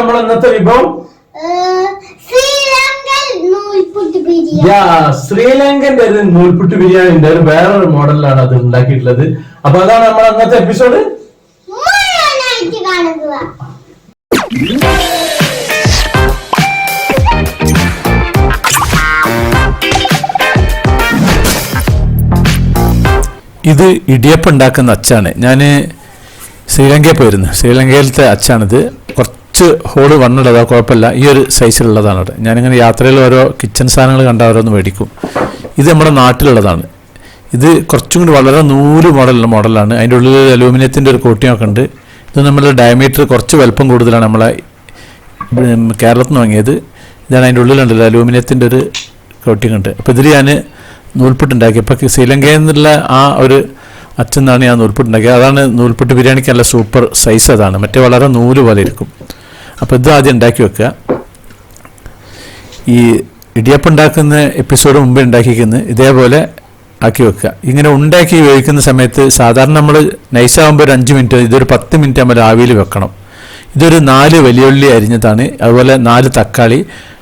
നമ്മൾ ഇന്നത്തെ വിഭവം ശ്രീലങ്കന്റെ ഒരു നൂൽപുട്ട് ബിരിയാണിന്റെ ഒരു വേറൊരു മോഡലിലാണ് അത് ഉണ്ടാക്കിയിട്ടുള്ളത്. അപ്പൊ അതാണ് നമ്മൾ അന്നത്തെ എപ്പിസോഡ്. ഇത് ഇടിയപ്പം ഉണ്ടാക്കുന്ന അച്ചാണ്. ഞാൻ ശ്രീലങ്കയിൽ പോയിരുന്നു. ശ്രീലങ്കയിലത്തെ അച്ചാണിത്. കുറച്ച് ഹോള് വണ്ണുള്ളതാ, കുഴപ്പമില്ല. ഈ ഒരു സൈസിലുള്ളതാണ് അവിടെ. ഞാനിങ്ങനെ യാത്രയിൽ ഓരോ കിച്ചൺ സാധനങ്ങൾ കണ്ട ഓരോന്ന് മേടിക്കും. ഇത് നമ്മുടെ നാട്ടിലുള്ളതാണ്. ഇത് കുറച്ചും കൂടി വളരെ നൂല് മോഡലാണ്. അതിൻ്റെ ഉള്ളിൽ അലൂമിനിയത്തിൻ്റെ ഒരു കോട്ടിങ്ങൊക്കെ ഉണ്ട്. ഇത് നമ്മുടെ ഡയമീറ്റർ കുറച്ച് വലുപ്പം കൂടുതലാണ്. നമ്മളെ കേരളത്തിൽ നിന്ന് വാങ്ങിയത് ഇതാണ്. അതിൻ്റെ ഉള്ളിലുണ്ടല്ലോ അലൂമിനിയത്തിൻ്റെ ഒരു കോട്ടിങ് ഉണ്ട്. അപ്പോൾ ഇതിൽ ഞാൻ നൂൽപുട്ടുണ്ടാക്കി. ഇപ്പോൾ ശ്രീലങ്കയിൽ നിന്നുള്ള ആ ഒരു അച്ഛനാണ് ഞാൻ നൂൽപുട്ടുണ്ടാക്കിയത്. അതാണ് നൂൽപുട്ട് ബിരിയാണിക്ക് നല്ല സൂപ്പർ സൈസ് അതാണ്. മറ്റേ വളരെ നൂല് പോലെ ഇരിക്കും. അപ്പോൾ ഇത് ആദ്യം ഉണ്ടാക്കി വെക്കുക. ഈ ഇടിയപ്പം ഉണ്ടാക്കുന്ന എപ്പിസോഡ് മുമ്പ് ഉണ്ടാക്കിക്കുന്നത് ഇതേപോലെ ആക്കി വെക്കുക. ഇങ്ങനെ ഉണ്ടാക്കി വേവിക്കുന്ന സമയത്ത് സാധാരണ നമ്മൾ നൈസാകുമ്പോൾ ഒരു 5 മിനിറ്റ്, ഇതൊരു 10 മിനിറ്റ് നമ്മൾ ആവിയിൽ വെക്കണം. ഇതൊരു 4 വലിയുള്ളി അരിഞ്ഞതാണ്. അതുപോലെ 4 തക്കാളി,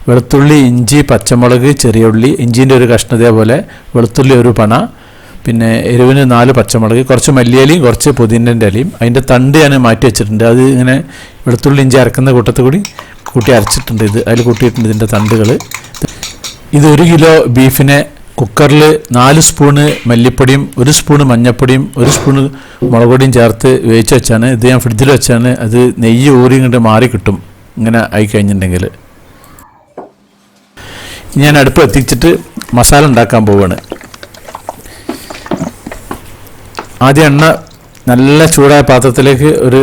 വെളുത്തുള്ളി, ഇഞ്ചി, പച്ചമുളക്, ചെറിയ ഉള്ളി, ഇഞ്ചിൻ്റെ ഒരു കഷ്ണം, ഇതേപോലെ വെളുത്തുള്ളി ഒരു പണ, പിന്നെ എരിവിന് 4 പച്ചമുളക്, കുറച്ച് മല്ലിയിലയും കുറച്ച് പുതിനൻ്റെ ഇലയും. അതിൻ്റെ തണ്ട് ഞാൻ മാറ്റി വെച്ചിട്ടുണ്ട്. അത് ഇങ്ങനെ വെളുത്തുള്ളി ഇഞ്ചി അരക്കുന്ന കൂട്ടത്തിൽ കൂടി കൂട്ടി അരച്ചിട്ടുണ്ട്. ഇത് അതിൽ കൂട്ടിയിട്ടുണ്ട് ഇതിൻ്റെ തണ്ടുകൾ. ഇത് 1 കിലോ ബീഫിനെ കുക്കറിൽ 4 സ്പൂണ് മല്ലിപ്പൊടിയും 1 സ്പൂണ് മഞ്ഞൾപ്പൊടിയും 1 സ്പൂണ് മുളക് പൊടിയും ചേർത്ത് വേവിച്ച് വെച്ചാണ്. ഇത് ഞാൻ ഫ്രിഡ്ജിൽ വെച്ചാണ്. അത് നെയ്യ് ഊറി ഇങ്ങോട്ട് മാറി കിട്ടും ഇങ്ങനെ ആയി കഴിഞ്ഞിട്ടുണ്ടെങ്കിൽ. ഞാൻ അടുപ്പ് എത്തിച്ചിട്ട് മസാല ഉണ്ടാക്കാൻ പോവുകയാണ്. ആദ്യം എണ്ണ നല്ല ചൂടായ പാത്രത്തിലേക്ക് ഒരു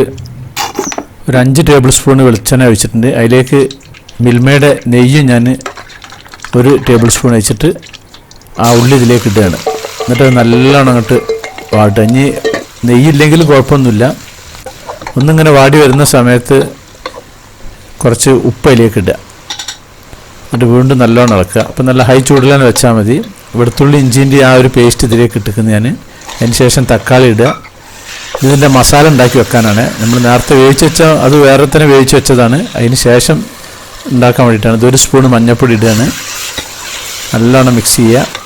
5 ടേബിൾ സ്പൂൺ വെളിച്ചെണ്ണ ഒഴിച്ചിട്ടുണ്ട്. അതിലേക്ക് മിൽമയുടെ നെയ്യ് ഞാൻ 1 ടേബിൾ സ്പൂൺ ഒഴിച്ചിട്ട് ആ ഉള്ളി ഇതിലേക്ക് ഇടുകയാണ്. എന്നിട്ട് നല്ലോണം അങ്ങോട്ട് വാട്ടുക. ഇനി നെയ്യില്ലെങ്കിലും കുഴപ്പമൊന്നുമില്ല. ഒന്നിങ്ങനെ വാടി വരുന്ന സമയത്ത് കുറച്ച് ഉപ്പ് അതിലേക്ക് ഇടുക. എന്നിട്ട് വീണ്ടും നല്ലോണം ഇളക്കുക. അപ്പം നല്ല ഹൈ ചൂടിൽ തന്നെ വെച്ചാൽ മതി. വെളുത്തുള്ളി ഇഞ്ചിൻ്റെ ആ ഒരു പേസ്റ്റ് ഇതിലേക്ക് ഇട്ടിരിക്കുന്നത് ഞാൻ. അതിന് ശേഷം തക്കാളി ഇടുക. ഇതിൻ്റെ മസാല ഉണ്ടാക്കി വെക്കാനാണ്. നമ്മൾ നേരത്തെ വേവിച്ച് വെച്ചാൽ അത് വേറെ തന്നെ വേവിച്ച് വെച്ചതാണ്. അതിന് ശേഷം ഉണ്ടാക്കാൻ വേണ്ടിയിട്ടാണ്. ഇത് 1 സ്പൂണ് മഞ്ഞൾപ്പൊടി ഇടുകയാണ്. നല്ലോണം മിക്സ് ചെയ്യുക.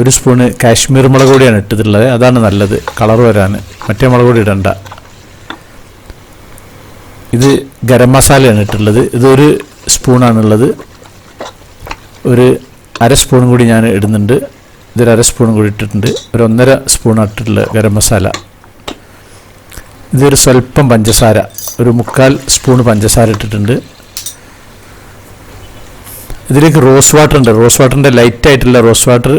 1 സ്പൂണ് കാശ്മീർ മുളക് പൊടിയാണ് ഇട്ടിട്ടുള്ളത്. അതാണ് നല്ലത് കളർ വരാൻ. മറ്റേ മുളക് പൊടി ഇടണ്ട. ഇത് ഗരം മസാലയാണ് ഇട്ടിട്ടുള്ളത്. ഇത് 1 സ്പൂണാണുള്ളത്. ഒരു 1/2 സ്പൂൺ കൂടി ഞാൻ ഇടുന്നുണ്ട്. ഇതൊരു 1/2 സ്പൂൺ കൂടി ഇട്ടിട്ടുണ്ട്. ഒരു 1.5 സ്പൂൺ ഇട്ടിട്ടുള്ള ഗരം മസാല. ഇതൊരു സ്വല്പം പഞ്ചസാര, ഒരു 3/4 സ്പൂൺ പഞ്ചസാര ഇട്ടിട്ടുണ്ട്. ഇതിലേക്ക് റോസ് വാട്ടർ ഉണ്ട്. റോസ് വാട്ടറിൻ്റെ ലൈറ്റായിട്ടുള്ള റോസ് വാട്ടർ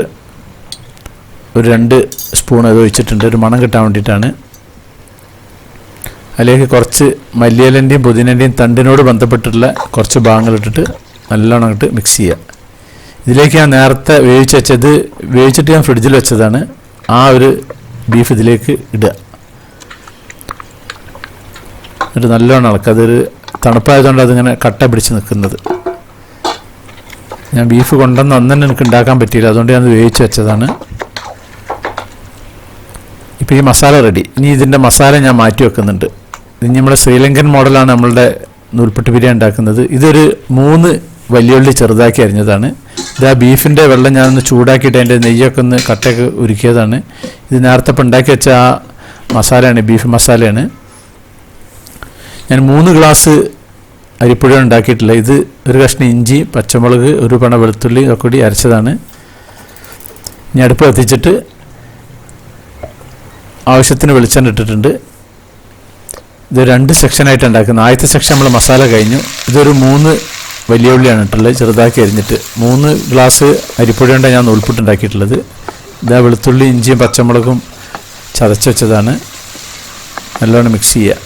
ഒരു 2 സ്പൂൺ അത് ഒഴിച്ചിട്ടുണ്ട്. ഒരു മണം കിട്ടാൻ വേണ്ടിയിട്ടാണ്. അതിലേക്ക് കുറച്ച് മല്ലിയിലൻ്റെയും പുതിനൻ്റെയും തണ്ടിനോട് ബന്ധപ്പെട്ടിട്ടുള്ള കുറച്ച് ഭാഗങ്ങളിട്ടിട്ട് നല്ലോണം ഇട്ട് മിക്സ് ചെയ്യുക. ഇതിലേക്ക് ഞാൻ നേരത്തെ വേവിച്ചിട്ട് ഞാൻ ഫ്രിഡ്ജിൽ വെച്ചതാണ്. ആ ഒരു ബീഫ് ഇതിലേക്ക് ഇടുക. എന്നിട്ട് നല്ലോണം ഇളക്കുക. അതൊരു തണുപ്പായതുകൊണ്ട് അതിങ്ങനെ കട്ട പിടിച്ച് നിൽക്കുന്നത്. ഞാൻ ബീഫ് കൊണ്ടുവന്ന് അന്ന് തന്നെ എനിക്ക് ഉണ്ടാക്കാൻ പറ്റിയില്ല. അതുകൊണ്ട് ഞാൻ വേവിച്ച് വെച്ചതാണ്. ഇപ്പോൾ ഈ മസാല റെഡി. ഇനി ഇതിൻ്റെ മസാല ഞാൻ മാറ്റി വെക്കുന്നുണ്ട്. ഇത് നമ്മുടെ ശ്രീലങ്കൻ മോഡലാണ് നമ്മളുടെ നൂൽപുട്ട് ബിരിയാണി ഉണ്ടാക്കുന്നത്. ഇതൊരു 3 വലിയുള്ളി ചെറുതാക്കി അരിഞ്ഞതാണ്. ഇത് ആ ബീഫിൻ്റെ വെള്ളം ഞാനൊന്ന് ചൂടാക്കിയിട്ട് അതിൻ്റെ നെയ്യൊക്കെ ഒന്ന് കട്ടയൊക്കെ ഉരുക്കിയതാണ്. ഇത് നേരത്തെ ഇപ്പം ഉണ്ടാക്കി വെച്ച ആ മസാലയാണ്, ബീഫ് മസാലയാണ്. ഞാൻ 3 ഗ്ലാസ് അരിപ്പൊടിയാണ് ഉണ്ടാക്കിയിട്ടുള്ളത്. ഇത് ഒരു കഷ്ണം ഇഞ്ചി, പച്ചമുളക്, ഒരു പണ വെളുത്തുള്ളി ഒക്കെ കൂടി അരച്ചതാണ്. ഇനി അടുപ്പ് കത്തിച്ചിട്ട് ആവശ്യത്തിന് വെളിച്ചെണ്ണ ഇട്ടിട്ടുണ്ട്. ഇത് 2 സെക്ഷനായിട്ട് ഉണ്ടാക്കുന്നത്. ആദ്യത്തെ സെക്ഷൻ നമ്മൾ മസാല കഴിഞ്ഞു. ഇതൊരു 3 വലിയ ഉള്ളിയാണ് ഇട്ടുള്ളത്, ചെറുതാക്കി അരിഞ്ഞിട്ട്. 3 ഗ്ലാസ് അരിപ്പൊടി കൊണ്ടാണ് ഞാൻ നൂൽപുട്ടുണ്ടാക്കിയിട്ടുള്ളത്. ഇതാ വെളുത്തുള്ളി ഇഞ്ചിയും പച്ചമുളകും ചതച്ച് വെച്ചതാണ്. നല്ലോണം മിക്സ് ചെയ്യുക.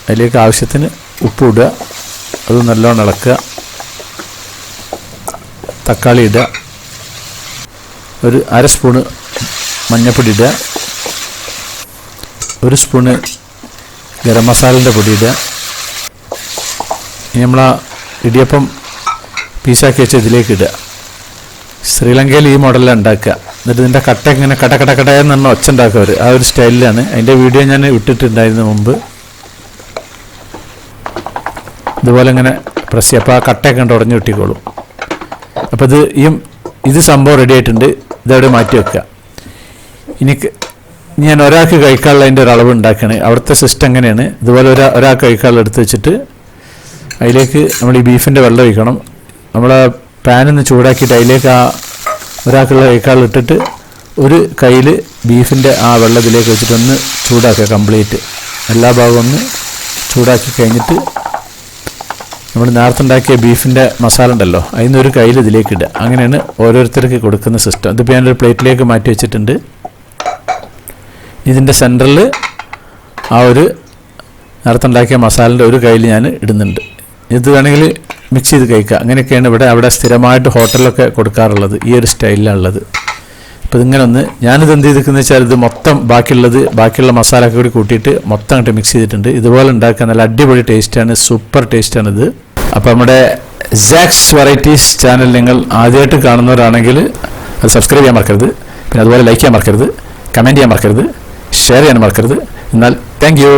അതിലേക്ക് ആവശ്യത്തിന് ഉപ്പ് ഇടുക. അത് നല്ലോണം ഇളക്കുക. തക്കാളി ഇടുക. ഒരു 1/2 സ്പൂണ് മഞ്ഞൾപ്പൊടി ഇടുക. 1 സ്പൂണ് ഗരം മസാലൻ്റെ പൊടി ഇടുക. ഇനി നമ്മൾ ആ ഇടിയപ്പം പീസാക്കി വെച്ച് ഇതിലേക്ക് ഇടുക. ശ്രീലങ്കയിൽ ഈ മോഡലിലാണ് ഉണ്ടാക്കുക. എന്നിട്ട് ഇതിൻ്റെ കട്ട ഇങ്ങനെ കടയെന്ന് പറഞ്ഞാൽ ഒച്ച ഉണ്ടാക്കുക അവർ. ആ ഒരു സ്റ്റൈലിലാണ്. അതിൻ്റെ വീഡിയോ ഞാൻ ഇട്ടിട്ടുണ്ടായിരുന്നു മുമ്പ്. ഇതുപോലെ ഇങ്ങനെ പ്രസ് ചെയ്യുക. അപ്പോൾ ആ കട്ടയൊക്കെ കണ്ട് ഉടഞ്ഞു കിട്ടിക്കോളും. അപ്പോൾ ഇത് സംഭവം റെഡി ആയിട്ടുണ്ട്. ഇതവിടെ മാറ്റി വെക്കുക. ഞാൻ ഒരാൾക്ക് കഴിക്കാനുള്ളതിൻ്റെ ഒരു അളവ് ഉണ്ടാക്കുകയാണ്. അവിടുത്തെ സിസ്റ്റം എങ്ങനെയാണ്, ഇതുപോലെ ഒരാൾക്ക് കഴിക്കാനുള്ള എടുത്ത് വെച്ചിട്ട് അതിലേക്ക് നമ്മൾ ഈ ബീഫിൻ്റെ വെള്ളം ഒഴിക്കണം. നമ്മൾ പാനൊന്ന് ചൂടാക്കിയിട്ട് അതിലേക്ക് ആ ഒരാൾക്കുള്ള കഴിക്കാനുള്ള ഇട്ടിട്ട് ഒരു കയ്യിൽ ബീഫിൻ്റെ ആ വെള്ളത്തിലേക്ക് വെച്ചിട്ട് ഒന്ന് ചൂടാക്കുക. കംപ്ലീറ്റ് എല്ലാ ഭാഗവും ഒന്ന് ചൂടാക്കി കഴിഞ്ഞിട്ട് നമ്മൾ നേരത്തെ ഉണ്ടാക്കിയ ബീഫിൻ്റെ മസാല ഉണ്ടല്ലോ, അതിന് ഒരു കയ്യിൽ ഇതിലേക്ക് ഇടുക. അങ്ങനെയാണ് ഓരോരുത്തർക്ക് കൊടുക്കുന്ന സിസ്റ്റം. ഇതിപ്പോൾ ഞാനൊരു പ്ലേറ്റിലേക്ക് മാറ്റി വെച്ചിട്ടുണ്ട്. ഇതിൻ്റെ സെൻറ്ററിൽ ആ ഒരു നേരത്തെ ഉണ്ടാക്കിയ മസാലൻ്റെ ഒരു കയ്യിൽ ഞാൻ ഇടുന്നുണ്ട്. ഇത് വേണമെങ്കിൽ മിക്സ് ചെയ്ത് കഴിക്കുക. അങ്ങനെയൊക്കെയാണ് അവിടെ സ്ഥിരമായിട്ട് ഹോട്ടലിലൊക്കെ കൊടുക്കാറുള്ളത്. ഈ ഒരു സ്റ്റൈലിലാണുള്ളത്. അപ്പോൾ ഇതിങ്ങനെ ഒന്ന് ഞാനിത് എന്ത് ചെയ്തിരിക്കുന്നത് വെച്ചാൽ ഇത് മൊത്തം ബാക്കിയുള്ള മസാല ഒക്കെ കൂടി കൂട്ടിയിട്ട് മൊത്തം അങ്ങോട്ട് മിക്സ് ചെയ്തിട്ടുണ്ട്. ഇതുപോലെ ഉണ്ടാക്കാൻ നല്ല അടിപൊളി ടേസ്റ്റാണ്, സൂപ്പർ ടേസ്റ്റാണിത്. അപ്പോൾ നമ്മുടെ സാക്സ് വെറൈറ്റീസ് ചാനൽ നിങ്ങൾ ആദ്യമായിട്ട് കാണുന്നവരാണെങ്കിൽ അത് സബ്സ്ക്രൈബ് ചെയ്യാൻ മറക്കരുത്. പിന്നെ അതുപോലെ ലൈക്ക് ചെയ്യാൻ മറക്കരുത്, കമൻറ്റ് ചെയ്യാൻ മറക്കരുത്, ഷെയർ ചെയ്യാൻ മറക്കരുത്. എന്നാൽ താങ്ക് യു.